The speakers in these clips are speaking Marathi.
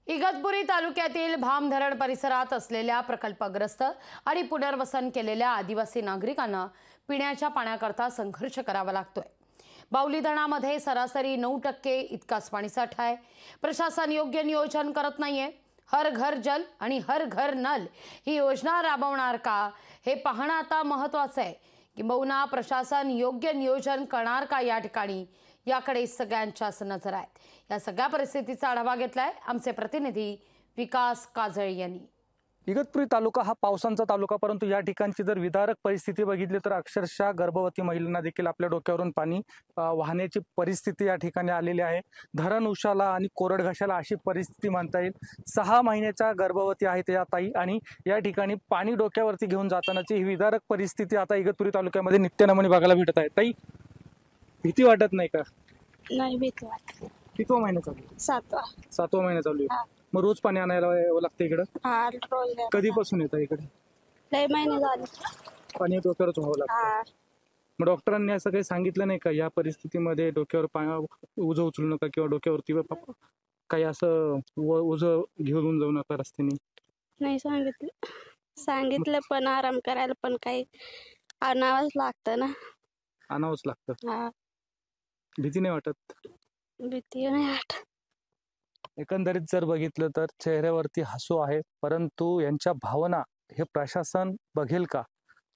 इगतपुरी तालुक्यातील भाम धरण परिसरात असलेल्या प्रकल्पग्रस्त आणि पुनर्वसन केलेल्या आदिवासी नागरिकांना पिण्याच्या पाण्याकरता संघर्ष करावा लागतोय। बावली धरणामध्ये सरासरी 9% इतकाच पाणीसाठा आहे। प्रशासन योग्य नियोजन करत नाहीये। हर घर जल आणि हर घर नल ही योजना राबवणार का हे पाहणं आता महत्त्वाचं आहे। किंबहुना प्रशासन योग्य नियोजन करणार का या ठिकाणी याकडे सगळ्यांच्याच नजर आहेत। या सगळ्या परिस्थितीचा आढावा घेतलाय आमचे प्रतिनिधी विकास काजळे यांनी। इगतपुरी तालुका हा पावसांचा तालुका, परंतु या ठिकाणची जर विदारक परिस्थिती बघितली तर अक्षरशः गर्भवती महिलांना देखील आपल्या डोक्यावरून पाणी वाहण्याची परिस्थिती या ठिकाणी आलेली आहे। धरण उशाला आणि कोरड घाशाला अशी परिस्थिती म्हणता येईल। 6 महिन्याच्या गर्भवती आहेत या ताई आणि या ठिकाणी पाणी डोक्यावरती घेऊन जातानाची ही विदारक परिस्थिती आता इगतपुरी तालुक्यामध्ये नित्यनमनी बघायला भेटत आहे। ताई, भीती वाटत नाही का? नाही भीती वाटत। कितवा महिना चालू आहे? 7वा महिना चालू आहे। मग रोज पाणी आणायला यावं लागतं इकडं? रोज कधीपासून येतं इकडे? लय महिने झाले पाणी डोक्यावरच व्हावं लागतं। मग डॉक्टरांनी असं काही सांगितलं नाही का या परिस्थितीमध्ये डोक्यावर पाणी उचलू नका किंवा डोक्यावरती काही असं उजं घेऊन जाऊ नका रस्त्याने? नाही सांगितलं पण आराम करायला पण काही आणावंच लागतं ना। आणावंच लागतं। भीती नाही वाटत? भीती नाही वाटत। एकंदरीत जर बघितलं तर चेहऱ्यावरती हसू आहे, परंतु यांच्या भावना हे प्रशासन बघेल का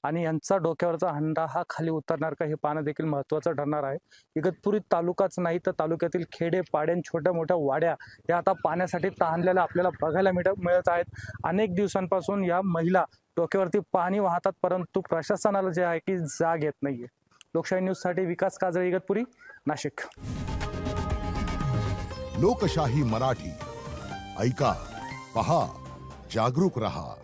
आणि यांचा डोक्यावरचा हंडा हा खाली उतरणार का हे पाहणं देखील महत्त्वाचं ठरणार आहे। इगतपुरी तालुकाच नाही तर तालुक्यातील खेडे पाड्यां छोट्या मोठ्या वाड्या या आता पाण्यासाठी तहानलेल्या आपल्याला बघायला मिळत आहेत। अनेक दिवसांपासून या महिला डोक्यावरती पाणी वाहतात, परंतु प्रशासनाला जे आहे की जाग येत नाहीये। लोकशाही न्यूजसाठी विकास काजळे, इगतपुरी, नाशिक। लोकशाही मराठी ऐका, पहा, जागरूक रहा।